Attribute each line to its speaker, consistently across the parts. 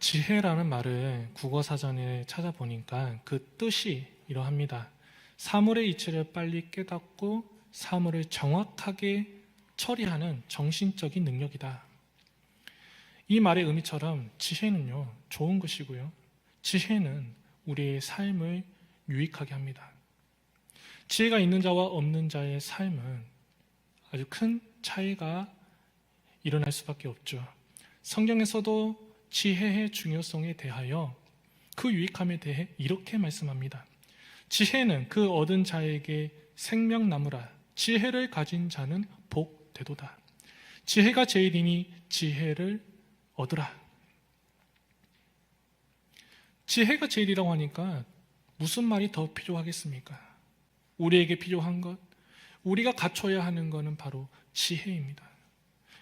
Speaker 1: 지혜라는 말을 국어사전에 찾아보니까 그 뜻이 이러합니다. 사물의 이치를 빨리 깨닫고 사물을 정확하게 처리하는 정신적인 능력이다. 이 말의 의미처럼 지혜는요, 좋은 것이고요. 지혜는 우리의 삶을 유익하게 합니다. 지혜가 있는 자와 없는 자의 삶은 아주 큰 차이가 일어날 수밖에 없죠. 성경에서도 지혜의 중요성에 대하여 그 유익함에 대해 이렇게 말씀합니다. 지혜는 그 얻은 자에게 생명나무라. 지혜를 가진 자는 복되도다. 지혜가 제일이니 지혜를 얻으라. 지혜가 제일이라고 하니까 무슨 말이 더 필요하겠습니까? 우리에게 필요한 것, 우리가 갖춰야 하는 것은 바로 지혜입니다.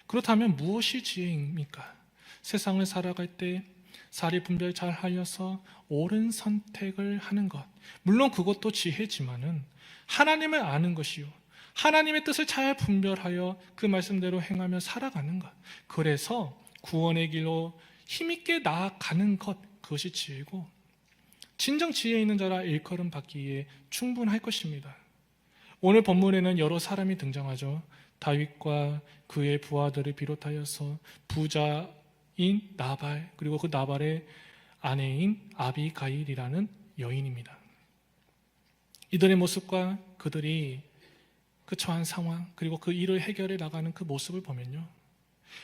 Speaker 1: 그렇다면 무엇이 지혜입니까? 세상을 살아갈 때 사리 분별 잘 하여서 옳은 선택을 하는 것, 물론 그것도 지혜지만은 하나님을 아는 것이요, 하나님의 뜻을 잘 분별하여 그 말씀대로 행하며 살아가는 것, 그래서 구원의 길로 힘있게 나아가는 것, 그것이 지혜고, 진정 지혜 있는 자라 일컬음 받기에 충분할 것입니다. 오늘 본문에는 여러 사람이 등장하죠. 다윗과 그의 부하들을 비롯하여서 부자인 나발, 그리고 그 나발의 아내인 아비가일이라는 여인입니다. 이들의 모습과 그들이 그 처한 상황, 그리고 그 일을 해결해 나가는 그 모습을 보면요,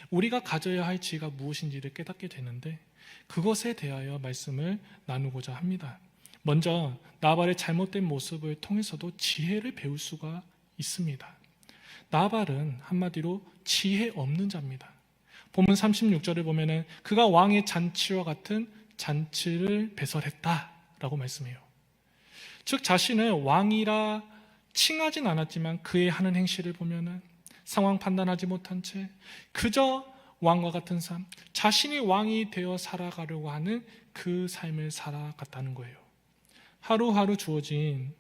Speaker 1: 우리가 가져야 할 지혜가 무엇인지를 깨닫게 되는데, 그것에 대하여 말씀을 나누고자 합니다. 먼저 나발의 잘못된 모습을 통해서도 지혜를 배울 수가 있습니다. 나발은 한마디로 지혜 없는 자입니다. 본문 36절을 보면은 그가 왕의 잔치와 같은 잔치를 배설했다라고 말씀해요. 즉 자신을 왕이라 칭하진 않았지만 그의 하는 행실을 보면은 상황 판단하지 못한 채 그저 왕과 같은 삶, 자신이 왕이 되어 살아가려고 하는 그 삶을 살아갔다는 거예요. 하루하루 주어진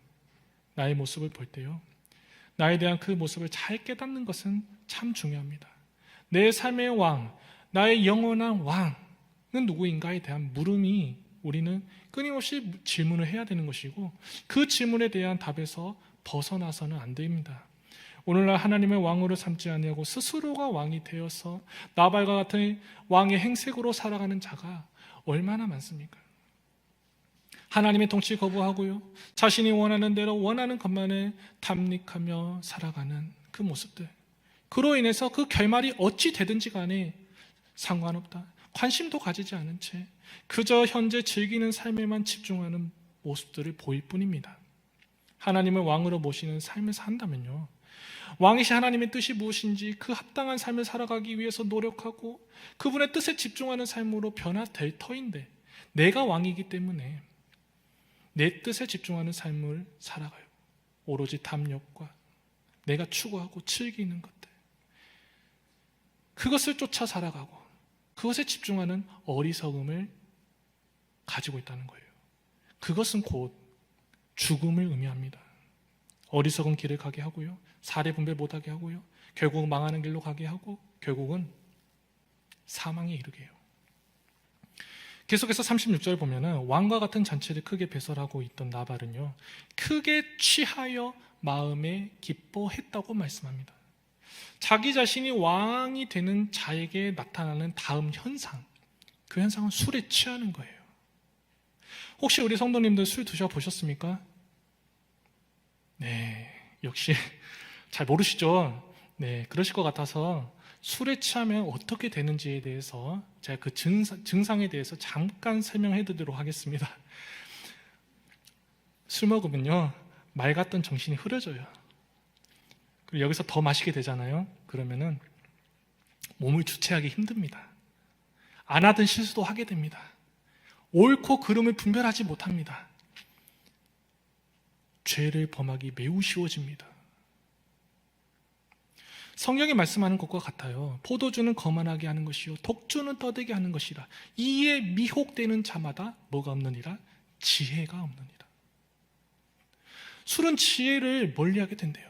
Speaker 1: 나의 모습을 볼 때요, 나에 대한 그 모습을 잘 깨닫는 것은 참 중요합니다. 내 삶의 왕, 나의 영원한 왕은 누구인가에 대한 물음이 우리는 끊임없이 질문을 해야 되는 것이고, 그 질문에 대한 답에서 벗어나서는 안 됩니다. 오늘날 하나님의 왕으로 삼지 아니하고 스스로가 왕이 되어서 나발과 같은 왕의 행색으로 살아가는 자가 얼마나 많습니까? 하나님의 통치 거부하고요, 자신이 원하는 대로 원하는 것만을 탐닉하며 살아가는 그 모습들, 그로 인해서 그 결말이 어찌 되든지 간에 상관없다, 관심도 가지지 않은 채 그저 현재 즐기는 삶에만 집중하는 모습들을 보일 뿐입니다. 하나님을 왕으로 모시는 삶을 산다면요, 왕이신 하나님의 뜻이 무엇인지 그 합당한 삶을 살아가기 위해서 노력하고 그분의 뜻에 집중하는 삶으로 변화될 터인데, 내가 왕이기 때문에 내 뜻에 집중하는 삶을 살아가요. 오로지 탐욕과 내가 추구하고 즐기는 것들, 그것을 쫓아 살아가고 그것에 집중하는 어리석음을 가지고 있다는 거예요. 그것은 곧 죽음을 의미합니다. 어리석은 길을 가게 하고요, 사례 분별 못하게 하고요, 결국 망하는 길로 가게 하고 결국은 사망에 이르게 해요. 계속해서 36절 보면은 왕과 같은 잔치를 크게 배설하고 있던 나발은요, 크게 취하여 마음에 기뻐했다고 말씀합니다. 자기 자신이 왕이 되는 자에게 나타나는 다음 현상, 그 현상은 술에 취하는 거예요. 혹시 우리 성도님들 술 드셔보셨습니까? 네, 역시 잘 모르시죠? 네, 그러실 것 같아서 술에 취하면 어떻게 되는지에 대해서 제가 그 증상에 대해서 잠깐 설명해 드리도록 하겠습니다. 술 먹으면요, 맑았던 정신이 흐려져요. 그리고 여기서 더 마시게 되잖아요. 그러면은 몸을 주체하기 힘듭니다. 안 하던 실수도 하게 됩니다. 옳고 그름을 분별하지 못합니다. 죄를 범하기 매우 쉬워집니다. 성경이 말씀하는 것과 같아요. 포도주는 거만하게 하는 것이요 독주는 떠들게 하는 것이라. 이에 미혹되는 자마다 뭐가 없느니라? 지혜가 없느니라. 술은 지혜를 멀리하게 된대요.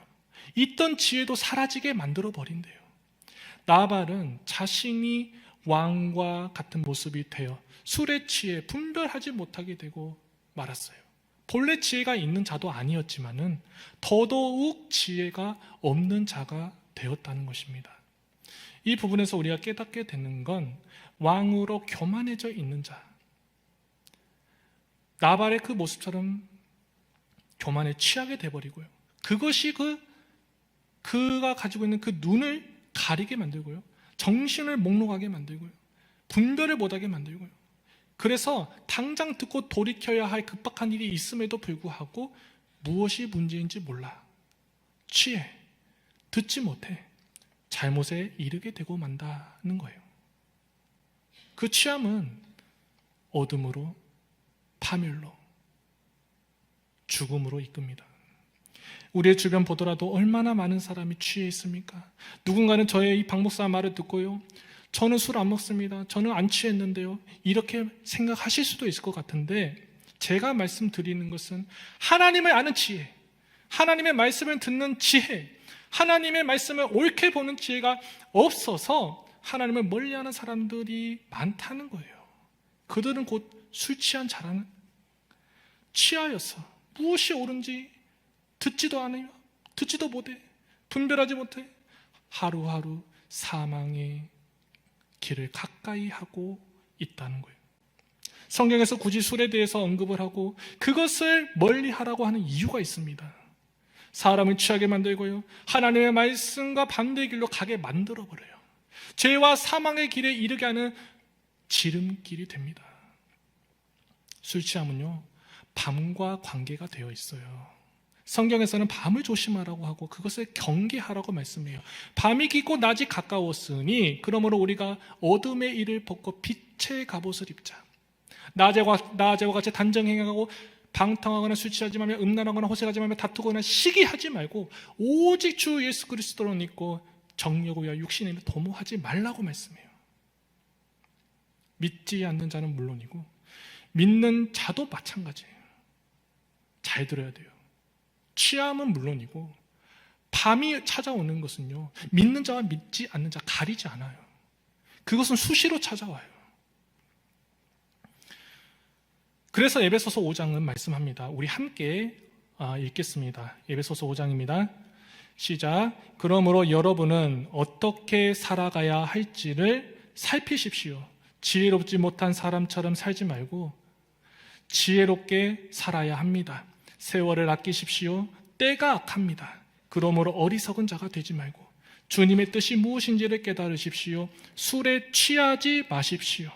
Speaker 1: 있던 지혜도 사라지게 만들어 버린대요. 나발은 자신이 왕과 같은 모습이 되어 술에 취해 분별하지 못하게 되고 말았어요. 본래 지혜가 있는 자도 아니었지만은 더더욱 지혜가 없는 자가 되었다는 것입니다. 이 부분에서 우리가 깨닫게 되는 건 왕으로 교만해져 있는 자, 나발의 그 모습처럼 교만에 취하게 돼버리고요. 그것이 그가 가지고 있는 그 눈을 가리게 만들고요. 정신을 몽롱하게 만들고요. 분별을 못하게 만들고요. 그래서 당장 듣고 돌이켜야 할 급박한 일이 있음에도 불구하고 무엇이 문제인지 몰라 취해 듣지 못해 잘못에 이르게 되고 만다는 거예요. 그 취함은 어둠으로, 파멸로, 죽음으로 이끕니다. 우리의 주변 보더라도 얼마나 많은 사람이 취해 있습니까? 누군가는 저의 이 박 목사 말을 듣고요, 저는 술 안 먹습니다, 저는 안 취했는데요, 이렇게 생각하실 수도 있을 것 같은데, 제가 말씀드리는 것은 하나님을 아는 지혜, 하나님의 말씀을 듣는 지혜, 하나님의 말씀을 옳게 보는 지혜가 없어서 하나님을 멀리하는 사람들이 많다는 거예요. 그들은 곧 술 취한 자라는, 취하여서 무엇이 옳은지 듣지도 않아요. 듣지도 못해. 분별하지 못해. 하루하루 사망의 길을 가까이 하고 있다는 거예요. 성경에서 굳이 술에 대해서 언급을 하고 그것을 멀리하라고 하는 이유가 있습니다. 사람을 취하게 만들고요, 하나님의 말씀과 반대의 길로 가게 만들어버려요. 죄와 사망의 길에 이르게 하는 지름길이 됩니다. 술 취함은요, 밤과 관계가 되어 있어요. 성경에서는 밤을 조심하라고 하고 그것을 경계하라고 말씀해요. 밤이 깊고 낮이 가까웠으니 그러므로 우리가 어둠의 일을 벗고 빛의 갑옷을 입자. 낮에와 같이 단정 행하고 방탕하거나 술 취하지 말며 음란하거나 호색하지 말며 다투거나 시기하지 말고 오직 주 예수 그리스도를 믿고 정욕을 위하여 육신의 일을 도모하지 말라고 말씀해요. 믿지 않는 자는 물론이고 믿는 자도 마찬가지예요. 잘 들어야 돼요. 취함은 물론이고 밤이 찾아오는 것은요, 믿는 자와 믿지 않는 자 가리지 않아요. 그것은 수시로 찾아와요. 그래서 에베소서 5장은 말씀합니다. 우리 함께 읽겠습니다. 에베소서 5장입니다. 시작. 그러므로 여러분은 어떻게 살아가야 할지를 살피십시오. 지혜롭지 못한 사람처럼 살지 말고 지혜롭게 살아야 합니다. 세월을 아끼십시오. 때가 악합니다. 그러므로 어리석은 자가 되지 말고 주님의 뜻이 무엇인지를 깨달으십시오. 술에 취하지 마십시오.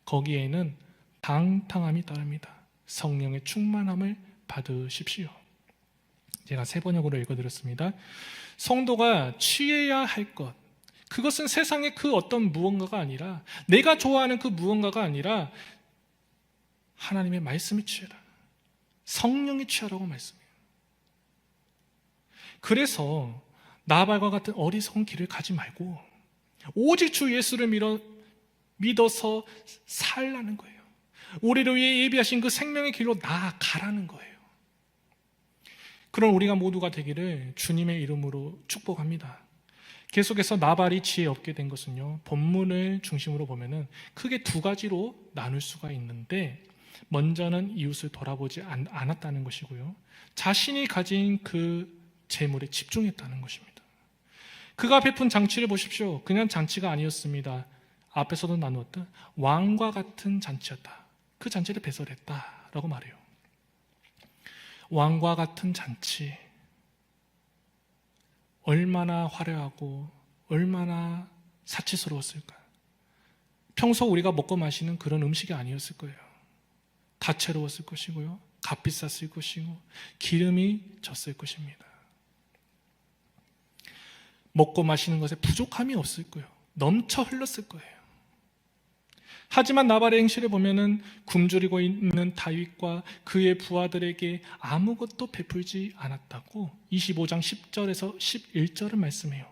Speaker 1: 거기에는 방탕함이 따릅니다. 성령의 충만함을 받으십시오. 제가 세 번역으로 읽어드렸습니다. 성도가 취해야 할 것, 그것은 세상의 그 어떤 무언가가 아니라, 내가 좋아하는 그 무언가가 아니라 하나님의 말씀이 취해라, 성령이 취하라고 말씀해요. 그래서 나발과 같은 어리석은 길을 가지 말고 오직 주 예수를 믿어서 살라는 거예요. 우리를 위해 예비하신 그 생명의 길로 나아가라는 거예요. 그런 우리가 모두가 되기를 주님의 이름으로 축복합니다. 계속해서 나발이 지혜 없게 된 것은요, 본문을 중심으로 보면은 크게 두 가지로 나눌 수가 있는데, 먼저는 이웃을 돌아보지 않았다는 것이고요, 자신이 가진 그 재물에 집중했다는 것입니다. 그가 베푼 장치를 보십시오. 그냥 장치가 아니었습니다. 앞에서도 나누었던 왕과 같은 잔치였다. 그 잔치를 배설했다라고 말해요. 왕과 같은 잔치, 얼마나 화려하고 얼마나 사치스러웠을까. 평소 우리가 먹고 마시는 그런 음식이 아니었을 거예요. 다채로웠을 것이고요, 값비쌌을 것이고 기름이 졌을 것입니다. 먹고 마시는 것에 부족함이 없을 거예요. 넘쳐 흘렀을 거예요. 하지만 나발의 행실을 보면은 굶주리고 있는 다윗과 그의 부하들에게 아무것도 베풀지 않았다고 25장 10절에서 11절은 말씀해요.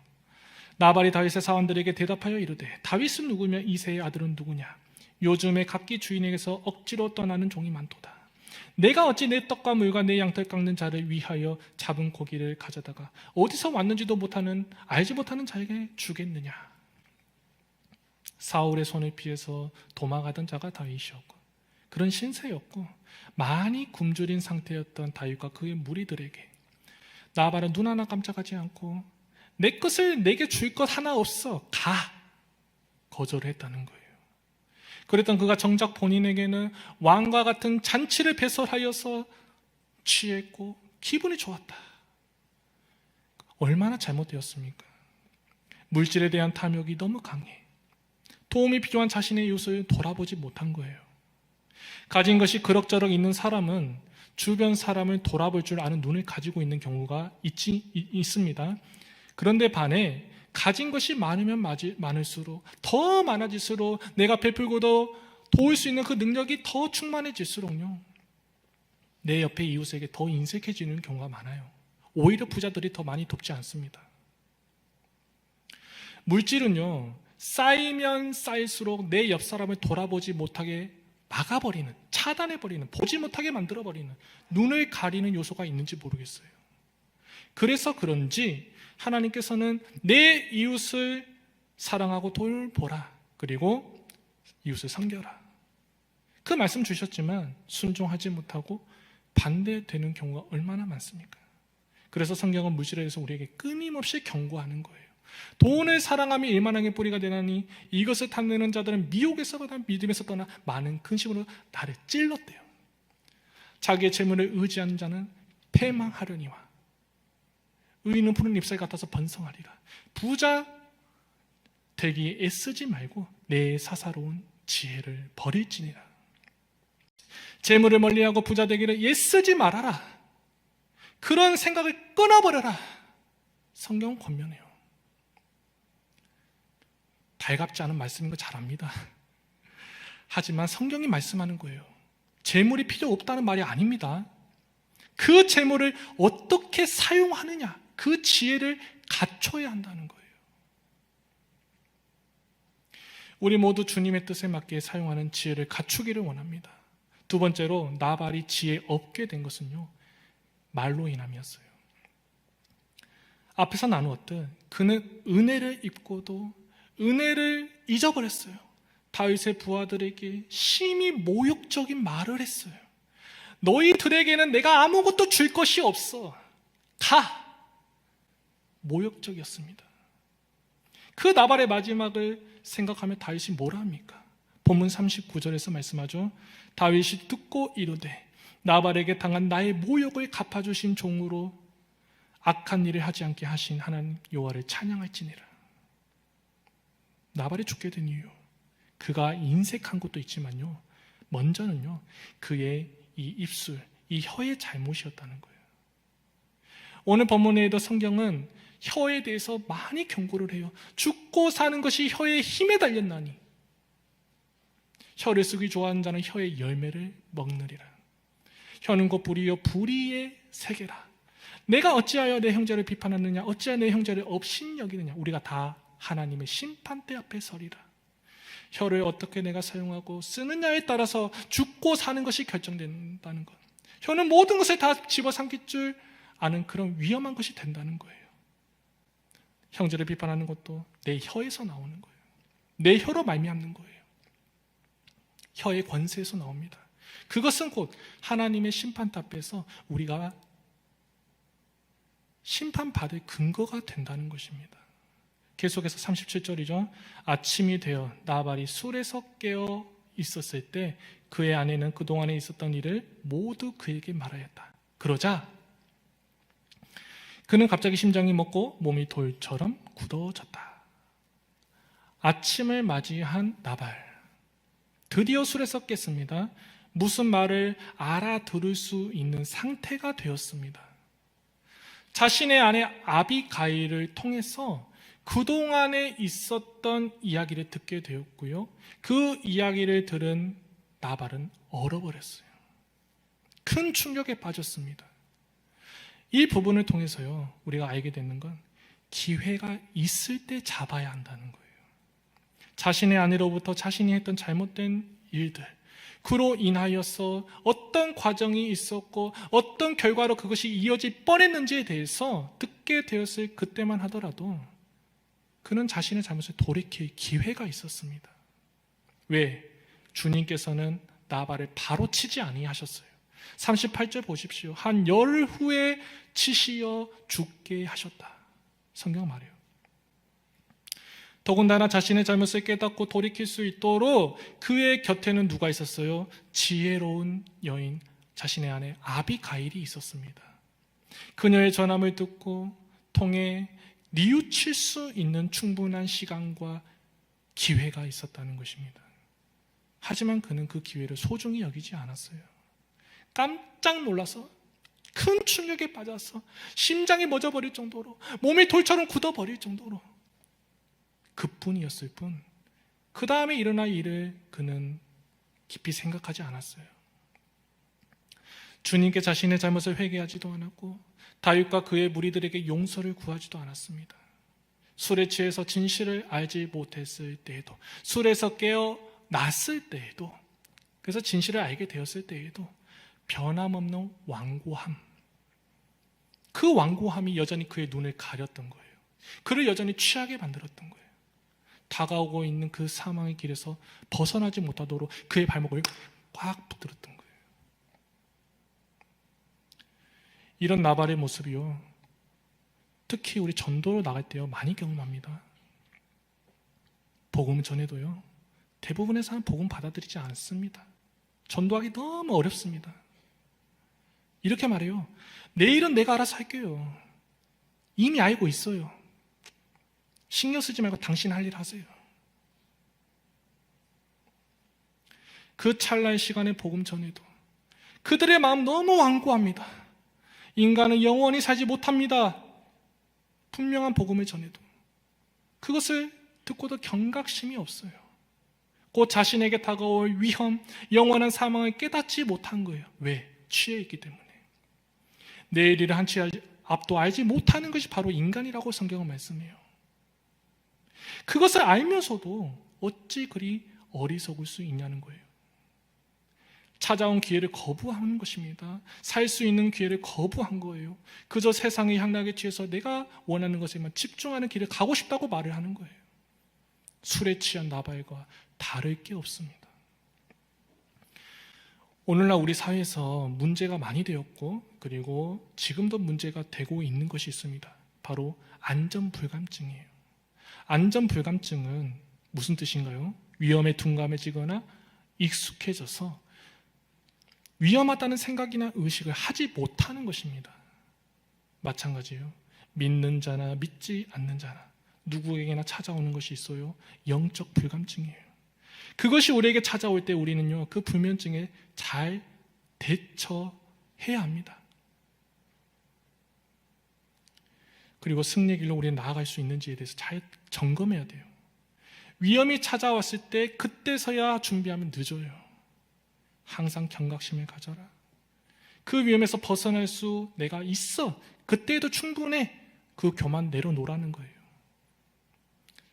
Speaker 1: 나발이 다윗의 사원들에게 대답하여 이르되 다윗은 누구며 이새의 아들은 누구냐? 요즘에 각기 주인에게서 억지로 떠나는 종이 많도다. 내가 어찌 내 떡과 물과 내 양털 깎는 자를 위하여 잡은 고기를 가져다가 어디서 왔는지도 알지 못하는 자에게 주겠느냐? 사울의 손을 피해서 도망가던 자가 다윗이었고, 그런 신세였고 많이 굶주린 상태였던 다윗과 그의 무리들에게 나발은 눈 하나 깜짝하지 않고 내 것을 내게 줄 것 하나 없어, 가, 거절했다는 거예요. 그랬던 그가 정작 본인에게는 왕과 같은 잔치를 배설하여서 취했고 기분이 좋았다. 얼마나 잘못되었습니까? 물질에 대한 탐욕이 너무 강해 도움이 필요한 자신의 이웃을 돌아보지 못한 거예요. 가진 것이 그럭저럭 있는 사람은 주변 사람을 돌아볼 줄 아는 눈을 가지고 있는 경우가 있습니다. 그런데 반해 가진 것이 많으면 많을수록, 더 많아질수록, 내가 베풀고도 도울 수 있는 그 능력이 더 충만해질수록요, 내 옆에 이웃에게 더 인색해지는 경우가 많아요. 오히려 부자들이 더 많이 돕지 않습니다. 물질은요, 쌓이면 쌓일수록 내 옆 사람을 돌아보지 못하게 막아버리는, 차단해버리는, 보지 못하게 만들어버리는, 눈을 가리는 요소가 있는지 모르겠어요. 그래서 그런지 하나님께서는 내 이웃을 사랑하고 돌보라, 그리고 이웃을 섬겨라, 그 말씀 주셨지만 순종하지 못하고 반대되는 경우가 얼마나 많습니까? 그래서 성경은 물질에 대해서 우리에게 끊임없이 경고하는 거예요. 돈을 사랑하며 일만하게 뿌리가 되나니 이것을 탐내는 자들은 미혹에서보다 믿음에서 떠나 많은 근심으로 나를 찔렀대요. 자기의 재물을 의지하는 자는 패망하려니와 의인은 푸른 잎사귀 같아서 번성하리라. 부자 되기에 애쓰지 말고 내 사사로운 지혜를 버릴지니라. 재물을 멀리하고 부자 되기를 애쓰지 말아라. 그런 생각을 끊어버려라. 성경은 권면해요. 달갑지 않은 말씀인 거 잘 압니다. 하지만 성경이 말씀하는 거예요. 재물이 필요 없다는 말이 아닙니다. 그 재물을 어떻게 사용하느냐, 그 지혜를 갖춰야 한다는 거예요. 우리 모두 주님의 뜻에 맞게 사용하는 지혜를 갖추기를 원합니다. 두 번째로 나발이 지혜 없게 된 것은요, 말로 인함이었어요. 앞에서 나누었듯 그는 은혜를 입고도 은혜를 잊어버렸어요. 다윗의 부하들에게 심히 모욕적인 말을 했어요. 너희들에게는 내가 아무것도 줄 것이 없어, 가. 모욕적이었습니다. 그 나발의 마지막을 생각하며 다윗이 뭐라 합니까? 본문 39절에서 말씀하죠. 다윗이 듣고 이르되 나발에게 당한 나의 모욕을 갚아주신 종으로 악한 일을 하지 않게 하신 하나님 여호와를 찬양할지니라. 나발이 죽게 된 이유, 그가 인색한 것도 있지만요, 먼저는요, 그의 이 입술, 이 혀의 잘못이었다는 거예요. 오늘 본문에도 성경은 혀에 대해서 많이 경고를 해요. 죽고 사는 것이 혀의 힘에 달렸나니 혀를 쓰기 좋아하는 자는 혀의 열매를 먹느리라. 혀는 곧 불이요 불의의 세계라. 내가 어찌하여 내 형제를 비판하느냐, 어찌하여 내 형제를 업신여기느냐. 우리가 다 하나님의 심판대 앞에 서리라. 혀를 어떻게 내가 사용하고 쓰느냐에 따라서 죽고 사는 것이 결정된다는 것. 혀는 모든 것을 다 집어삼킬 줄 아는 그런 위험한 것이 된다는 거예요. 형제를 비판하는 것도 내 혀에서 나오는 거예요. 내 혀로 말미암는 거예요. 혀의 권세에서 나옵니다. 그것은 곧 하나님의 심판대 앞에서 우리가 심판받을 근거가 된다는 것입니다. 계속해서 37절이죠. 아침이 되어 나발이 술에서 깨어 있었을 때 그의 아내는 그동안에 있었던 일을 모두 그에게 말하였다. 그러자 그는 갑자기 심장이 멎고 몸이 돌처럼 굳어졌다. 아침을 맞이한 나발, 드디어 술에서 깼습니다. 무슨 말을 알아들을 수 있는 상태가 되었습니다. 자신의 아내 아비가일을 통해서 그동안에 있었던 이야기를 듣게 되었고요, 그 이야기를 들은 나발은 얼어버렸어요. 큰 충격에 빠졌습니다. 이 부분을 통해서요, 우리가 알게 되는 건 기회가 있을 때 잡아야 한다는 거예요. 자신의 아내로부터 자신이 했던 잘못된 일들, 그로 인하여서 어떤 과정이 있었고 어떤 결과로 그것이 이어질 뻔했는지에 대해서 듣게 되었을 그때만 하더라도 그는 자신의 잘못을 돌이킬 기회가 있었습니다. 왜? 주님께서는 나발을 바로 치지 아니하셨어요. 38절 보십시오. 한 열 후에 치시어 죽게 하셨다. 성경 말이에요. 더군다나 자신의 잘못을 깨닫고 돌이킬 수 있도록 그의 곁에는 누가 있었어요? 지혜로운 여인, 자신의 아내 아비가일이 있었습니다. 그녀의 전함을 듣고 통해 뉘우칠 수 있는 충분한 시간과 기회가 있었다는 것입니다. 하지만 그는 그 기회를 소중히 여기지 않았어요. 깜짝 놀라서 큰 충격에 빠져서 심장이 멎어버릴 정도로, 몸이 돌처럼 굳어버릴 정도로 그뿐이었을 뿐, 그 다음에 일어날 일을 그는 깊이 생각하지 않았어요. 주님께 자신의 잘못을 회개하지도 않았고 다윗과 그의 무리들에게 용서를 구하지도 않았습니다. 술에 취해서 진실을 알지 못했을 때에도, 술에서 깨어났을 때에도, 그래서 진실을 알게 되었을 때에도 변함없는 완고함, 그 완고함이 여전히 그의 눈을 가렸던 거예요. 그를 여전히 취하게 만들었던 거예요. 다가오고 있는 그 사망의 길에서 벗어나지 못하도록 그의 발목을 꽉 붙들었던 거예요. 이런 나발의 모습이요, 특히 우리 전도로 나갈 때요 많이 경험합니다. 복음을 전해도요 대부분의 사람은 복음 받아들이지 않습니다. 전도하기 너무 어렵습니다. 이렇게 말해요. 내일은 내가 알아서 할게요. 이미 알고 있어요. 신경 쓰지 말고 당신 할 일 하세요. 그 찰나의 시간에 복음 전해도 그들의 마음 너무 완고합니다. 인간은 영원히 살지 못합니다. 분명한 복음을 전해도 그것을 듣고도 경각심이 없어요. 곧 자신에게 다가올 위험, 영원한 사망을 깨닫지 못한 거예요. 왜? 취해 있기 때문에. 내일 일을 한치 앞도 알지 못하는 것이 바로 인간이라고 성경은 말씀해요. 그것을 알면서도 어찌 그리 어리석을 수 있냐는 거예요. 찾아온 기회를 거부하는 것입니다. 살 수 있는 기회를 거부한 거예요. 그저 세상의 향락에 취해서 내가 원하는 것에만 집중하는 길을 가고 싶다고 말을 하는 거예요. 술에 취한 나발과 다를 게 없습니다. 오늘날 우리 사회에서 문제가 많이 되었고, 그리고 지금도 문제가 되고 있는 것이 있습니다. 바로 안전불감증이에요. 안전불감증은 무슨 뜻인가요? 위험에 둔감해지거나 익숙해져서 위험하다는 생각이나 의식을 하지 못하는 것입니다. 마찬가지예요. 믿는 자나 믿지 않는 자나 누구에게나 찾아오는 것이 있어요. 영적 불감증이에요. 그것이 우리에게 찾아올 때 우리는요, 그 불면증에 잘 대처해야 합니다. 그리고 승리의 길로 우리는 나아갈 수 있는지에 대해서 잘 점검해야 돼요. 위험이 찾아왔을 때 그때서야 준비하면 늦어요. 항상 경각심을 가져라. 그 위험에서 벗어날 수 내가 있어. 그때에도 충분해. 그 교만 내려놓으라는 거예요.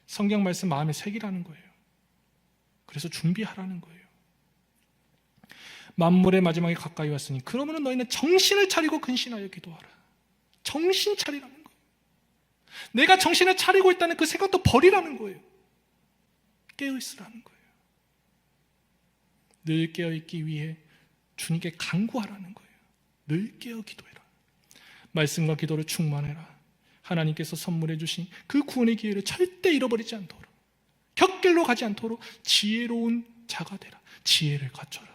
Speaker 1: 성경 말씀 마음에 새기라는 거예요. 그래서 준비하라는 거예요. 만물의 마지막에 가까이 왔으니 그러므로 너희는 정신을 차리고 근신하여 기도하라. 정신 차리라는 거예요. 내가 정신을 차리고 있다는 그 생각도 버리라는 거예요. 깨어있으라는 거예요. 늘 깨어있기 위해 주님께 간구하라는 거예요. 늘 깨어 기도해라. 말씀과 기도를 충만해라. 하나님께서 선물해 주신 그 구원의 기회를 절대 잃어버리지 않도록, 곁길로 가지 않도록 지혜로운 자가 되라. 지혜를 갖춰라.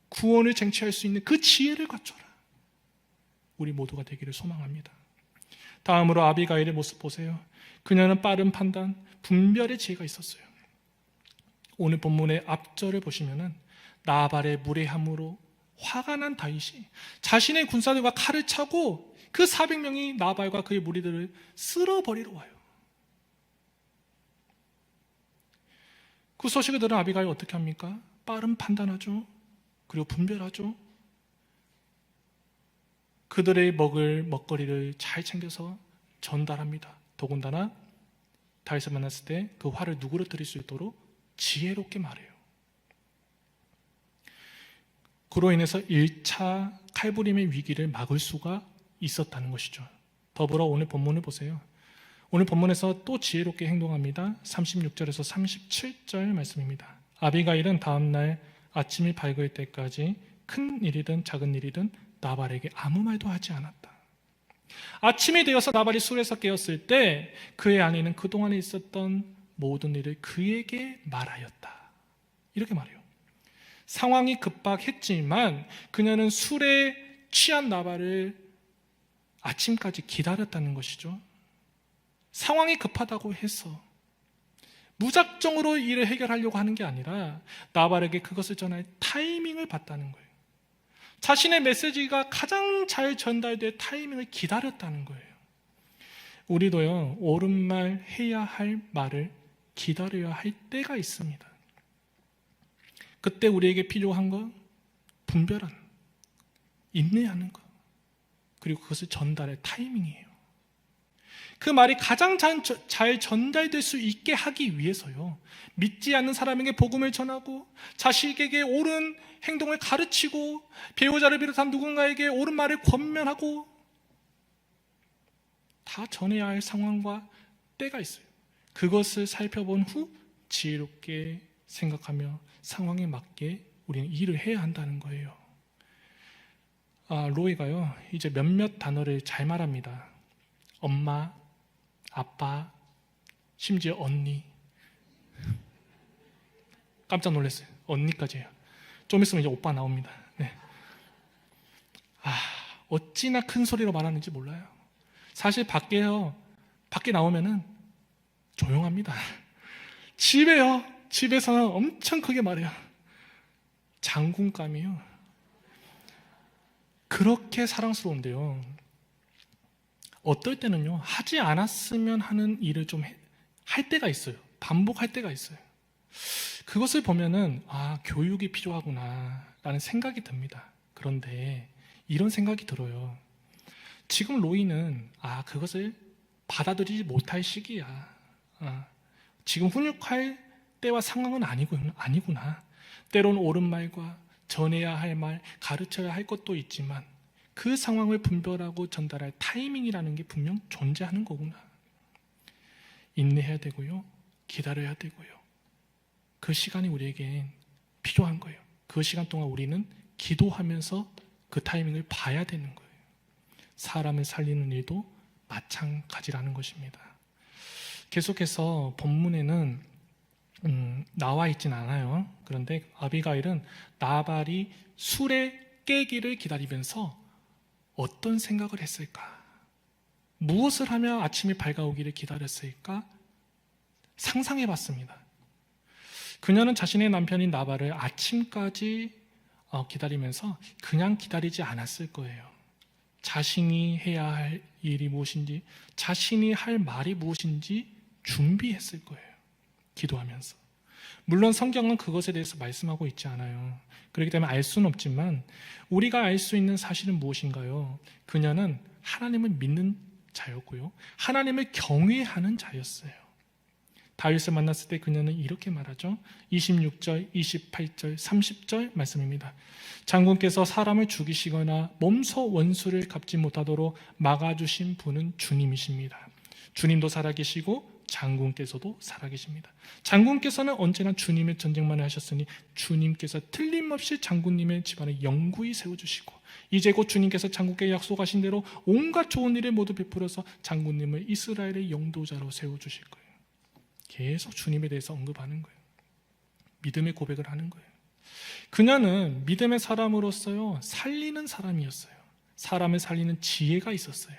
Speaker 1: 구원을 쟁취할 수 있는 그 지혜를 갖춰라. 우리 모두가 되기를 소망합니다. 다음으로 아비가일의 모습 보세요. 그녀는 빠른 판단, 분별의 지혜가 있었어요. 오늘 본문의 앞절을 보시면은 나발의 무례함으로 화가 난 다윗이 자신의 군사들과 칼을 차고 그 400명이 나발과 그의 무리들을 쓸어버리러 와요. 그 소식을 들은 아비가일 어떻게 합니까? 빠른 판단하죠. 그리고 분별하죠. 그들의 먹을 먹거리를 잘 챙겨서 전달합니다. 더군다나 다윗을 만났을 때 그 화를 누그러뜨릴 수 있도록 지혜롭게 말해요. 그로 인해서 1차 칼부림의 위기를 막을 수가 있었다는 것이죠. 더불어 오늘 본문을 보세요. 오늘 본문에서 또 지혜롭게 행동합니다. 36절에서 37절 말씀입니다. 아비가일은 다음날 아침이 밝을 때까지 큰 일이든 작은 일이든 나발에게 아무 말도 하지 않았다. 아침이 되어서 나발이 술에서 깨었을 때 그의 아내는 그동안에 있었던 모든 일을 그에게 말하였다. 이렇게 말해요. 상황이 급박했지만 그녀는 술에 취한 나발을 아침까지 기다렸다는 것이죠. 상황이 급하다고 해서 무작정으로 일을 해결하려고 하는 게 아니라 나발에게 그것을 전할 타이밍을 봤다는 거예요. 자신의 메시지가 가장 잘 전달될 타이밍을 기다렸다는 거예요. 우리도요, 옳은 말 해야 할 말을 기다려야 할 때가 있습니다. 그때 우리에게 필요한 건 분별한, 인내하는 것, 그리고 그것을 전달할 타이밍이에요. 그 말이 가장 잘 전달될 수 있게 하기 위해서요, 믿지 않는 사람에게 복음을 전하고 자식에게 옳은 행동을 가르치고 배우자를 비롯한 누군가에게 옳은 말을 권면하고 다 전해야 할 상황과 때가 있어요. 그것을 살펴본 후 지혜롭게 생각하며 상황에 맞게 우리는 일을 해야 한다는 거예요. 로이가요, 이제 몇몇 단어를 잘 말합니다. 엄마, 아빠, 심지어 언니. 깜짝 놀랐어요. 언니까지예요. 좀 있으면 이제 오빠 나옵니다. 네. 어찌나 큰 소리로 말하는지 몰라요. 사실 밖에 나오면은 조용합니다. 집에서는 엄청 크게 말해요. 장군감이요. 그렇게 사랑스러운데요, 어떨 때는요, 하지 않았으면 하는 일을 좀 할 때가 있어요. 반복할 때가 있어요. 그것을 보면은 교육이 필요하구나 라는 생각이 듭니다. 그런데 이런 생각이 들어요. 지금 로이는 그것을 받아들이지 못할 시기야. 지금 훈육할 때와 상황은 아니구나. 때론 옳은 말과 전해야 할 말, 가르쳐야 할 것도 있지만 그 상황을 분별하고 전달할 타이밍이라는 게 분명 존재하는 거구나. 인내해야 되고요, 기다려야 되고요. 그 시간이 우리에겐 필요한 거예요. 그 시간 동안 우리는 기도하면서 그 타이밍을 봐야 되는 거예요. 사람을 살리는 일도 마찬가지라는 것입니다. 계속해서 본문에는 나와 있진 않아요. 그런데 아비가일은 나발이 술에 깨기를 기다리면서 어떤 생각을 했을까? 무엇을 하며 아침이 밝아오기를 기다렸을까? 상상해 봤습니다. 그녀는 자신의 남편인 나발을 아침까지 기다리면서 그냥 기다리지 않았을 거예요. 자신이 해야 할 일이 무엇인지, 자신이 할 말이 무엇인지 준비했을 거예요. 기도하면서. 물론 성경은 그것에 대해서 말씀하고 있지 않아요. 그렇기 때문에 알 수는 없지만 우리가 알 수 있는 사실은 무엇인가요? 그녀는 하나님을 믿는 자였고요, 하나님을 경외하는 자였어요. 다윗을 만났을 때 그녀는 이렇게 말하죠. 26절, 28절, 30절 말씀입니다. 장군께서 사람을 죽이시거나 몸소 원수를 갚지 못하도록 막아주신 분은 주님이십니다. 주님도 살아계시고 장군께서도 살아계십니다. 장군께서는 언제나 주님의 전쟁만을 하셨으니 주님께서 틀림없이 장군님의 집안을 영구히 세워주시고 이제 곧 주님께서 장군께 약속하신 대로 온갖 좋은 일을 모두 베풀어서 장군님을 이스라엘의 영도자로 세워주실 거예요. 계속 주님에 대해서 언급하는 거예요. 믿음의 고백을 하는 거예요. 그녀는 믿음의 사람으로서요, 살리는 사람이었어요. 사람을 살리는 지혜가 있었어요.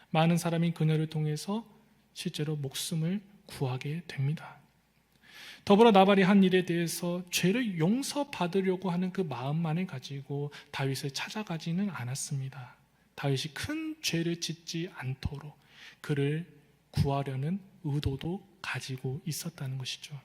Speaker 1: 많은 사람이 그녀를 통해서 실제로 목숨을 구하게 됩니다. 더불어 나발이 한 일에 대해서 죄를 용서받으려고 하는 그 마음만을 가지고 다윗을 찾아가지는 않았습니다. 다윗이 큰 죄를 짓지 않도록 그를 구하려는 의도도 가지고 있었다는 것이죠.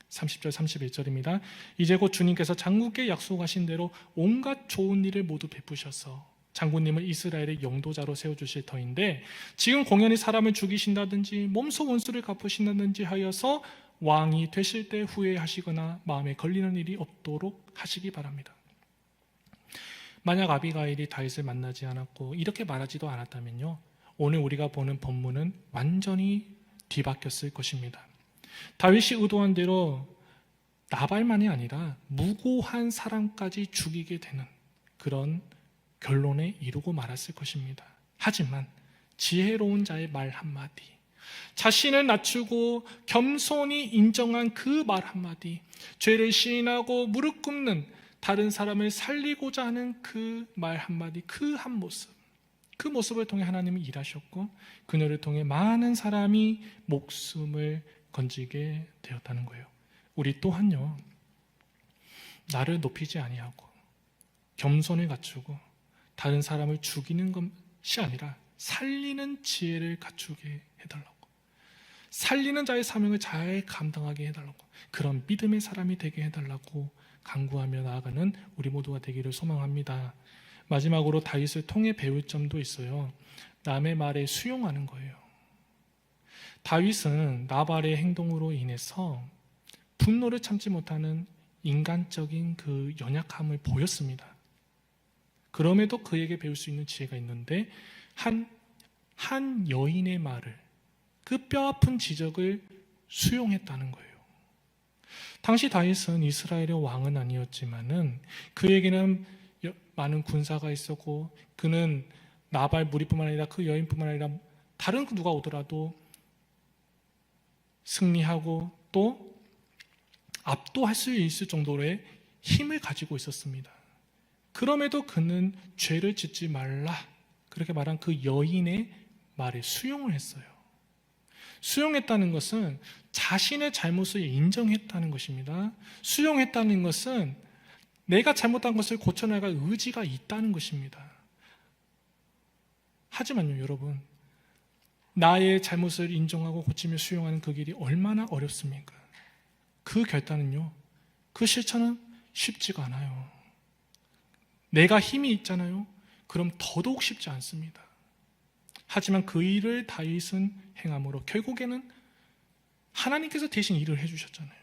Speaker 1: 30절 31절입니다. 이제 곧 주님께서 장군께 약속하신 대로 온갖 좋은 일을 모두 베푸셔서 장군님을 이스라엘의 영도자로 세워주실 터인데 지금 공연히 사람을 죽이신다든지 몸소 원수를 갚으신다든지 하여서 왕이 되실 때 후회하시거나 마음에 걸리는 일이 없도록 하시기 바랍니다. 만약 아비가일이 다윗을 만나지 않았고 이렇게 말하지도 않았다면요, 오늘 우리가 보는 본문은 완전히 뒤바뀌었을 것입니다. 다윗이 의도한 대로 나발만이 아니라 무고한 사람까지 죽이게 되는 그런 결론에 이르고 말았을 것입니다. 하지만 지혜로운 자의 말 한마디, 자신을 낮추고 겸손히 인정한 그 말 한마디, 죄를 시인하고 무릎 꿇는 다른 사람을 살리고자 하는 그 말 한마디, 그 한 모습, 그 모습을 통해 하나님은 일하셨고 그녀를 통해 많은 사람이 목숨을 건지게 되었다는 거예요. 우리 또한요, 나를 높이지 아니하고 겸손을 갖추고 다른 사람을 죽이는 것이 아니라 살리는 지혜를 갖추게 해달라고, 살리는 자의 사명을 잘 감당하게 해달라고, 그런 믿음의 사람이 되게 해달라고 간구하며 나아가는 우리 모두가 되기를 소망합니다. 마지막으로 다윗을 통해 배울 점도 있어요. 남의 말에 수용하는 거예요. 다윗은 나발의 행동으로 인해서 분노를 참지 못하는 인간적인 그 연약함을 보였습니다. 그럼에도 그에게 배울 수 있는 지혜가 있는데 한 여인의 말을, 그 뼈아픈 지적을 수용했다는 거예요. 당시 다윗은 이스라엘의 왕은 아니었지만은 그에게는 많은 군사가 있었고 그는 나발 무리뿐만 아니라 그 여인뿐만 아니라 다른 누가 오더라도 승리하고 또 압도할 수 있을 정도의 힘을 가지고 있었습니다. 그럼에도 그는 죄를 짓지 말라 그렇게 말한 그 여인의 말에 수용을 했어요. 수용했다는 것은 자신의 잘못을 인정했다는 것입니다. 수용했다는 것은 내가 잘못한 것을 고쳐나갈 의지가 있다는 것입니다. 하지만요, 여러분, 나의 잘못을 인정하고 고치며 수용하는 그 길이 얼마나 어렵습니까? 그 결단은요, 그 실천은 쉽지가 않아요. 내가 힘이 있잖아요. 그럼 더더욱 쉽지 않습니다. 하지만 그 일을 다윗은 행함으로 결국에는 하나님께서 대신 일을 해주셨잖아요.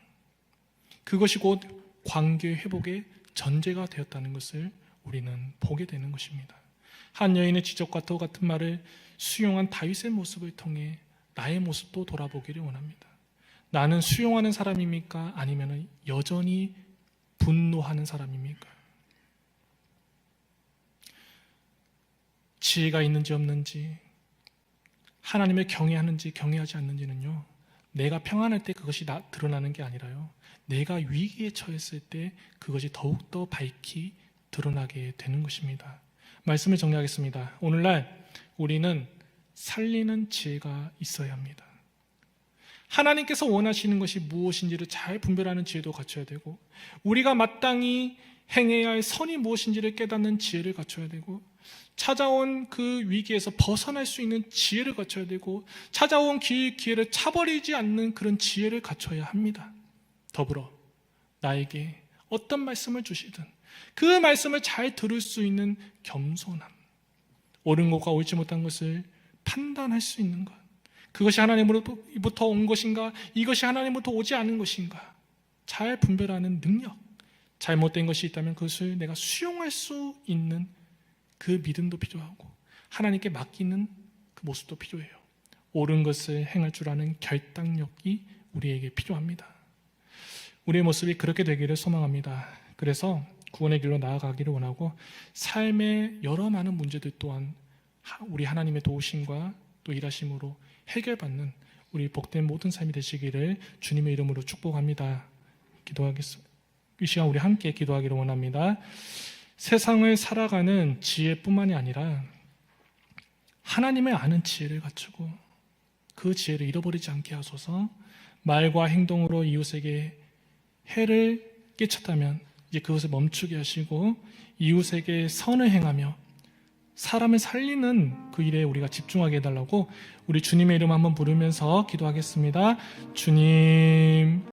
Speaker 1: 그것이 곧 관계 회복의 전제가 되었다는 것을 우리는 보게 되는 것입니다. 한 여인의 지적과 같은 말을 수용한 다윗의 모습을 통해 나의 모습도 돌아보기를 원합니다. 나는 수용하는 사람입니까? 아니면 여전히 분노하는 사람입니까? 지혜가 있는지 없는지, 하나님을 경외하는지 경외하지 않는지는요, 내가 평안할 때 그것이 드러나는 게 아니라요, 내가 위기에 처했을 때 그것이 더욱더 밝히 드러나게 되는 것입니다. 말씀을 정리하겠습니다. 오늘날 우리는 살리는 지혜가 있어야 합니다. 하나님께서 원하시는 것이 무엇인지를 잘 분별하는 지혜도 갖춰야 되고, 우리가 마땅히 행해야 할 선이 무엇인지를 깨닫는 지혜를 갖춰야 되고, 찾아온 그 위기에서 벗어날 수 있는 지혜를 갖춰야 되고, 찾아온 기회를 차버리지 않는 그런 지혜를 갖춰야 합니다. 더불어 나에게 어떤 말씀을 주시든 그 말씀을 잘 들을 수 있는 겸손함, 옳은 것과 옳지 못한 것을 판단할 수 있는 것, 그것이 하나님으로부터 온 것인가, 이것이 하나님으로부터 오지 않은 것인가 잘 분별하는 능력, 잘못된 것이 있다면 그것을 내가 수용할 수 있는 그 믿음도 필요하고 하나님께 맡기는 그 모습도 필요해요. 옳은 것을 행할 줄 아는 결단력이 우리에게 필요합니다. 우리의 모습이 그렇게 되기를 소망합니다. 그래서 구원의 길로 나아가기를 원하고, 삶의 여러 많은 문제들 또한 우리 하나님의 도우심과 또 일하심으로 해결받는 우리 복된 모든 삶이 되시기를 주님의 이름으로 축복합니다. 기도하겠습니다. 이 시간 우리 함께 기도하기를 원합니다. 세상을 살아가는 지혜뿐만이 아니라 하나님을 아는 지혜를 갖추고 그 지혜를 잃어버리지 않게 하소서. 말과 행동으로 이웃에게 해를 끼쳤다면 이제 그것을 멈추게 하시고 이웃에게 선을 행하며 사람을 살리는 그 일에 우리가 집중하게 해달라고 우리 주님의 이름 한번 부르면서 기도하겠습니다. 주님.